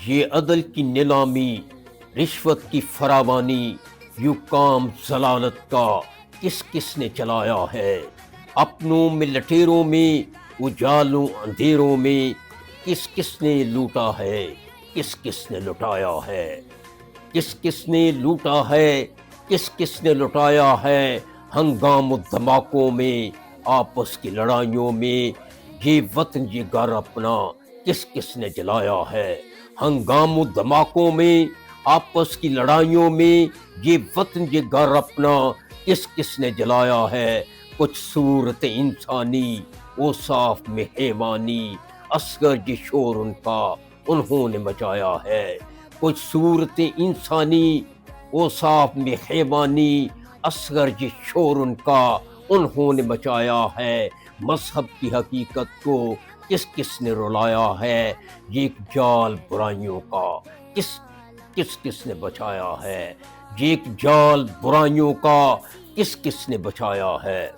یہ عدل کی نیلامی، رشوت کی فراوانی، یوں کام ضلالت کا کس کس نے چلایا ہے؟ اپنوں میں لٹیروں میں، اجالوں اندھیروں میں، کس کس نے لوٹا ہے، کس کس نے لٹایا ہے؟ کس کس نے لوٹا ہے، کس کس نے لٹایا ہے؟ ہنگام و دھماکوں میں، آپس کی لڑائیوں میں، یہ وطن یہ گھر اپنا کس کس نے جلایا ہے؟ ہنگام و دھماکوں میں، آپس کی لڑائیوں میں، یہ وطن یہ گھر اپنا کس کس نے جلایا ہے؟ کچھ صورت انسانی، اوصاف میں حیوانی، اصغر یہ شور ان کا انہوں نے مچایا ہے۔ کچھ صورت انسانی، اوصاف میں حیوانی، اصغر یہ شور ان کا انہوں نے مچایا ہے۔ مذہب کی حقیقت کو کس کس نے رلایا ہے؟ یہ ایک جال برائیوں کا کس کس کس نے بچایا ہے؟ یہ ایک جال برائیوں کا کس کس نے بچایا ہے؟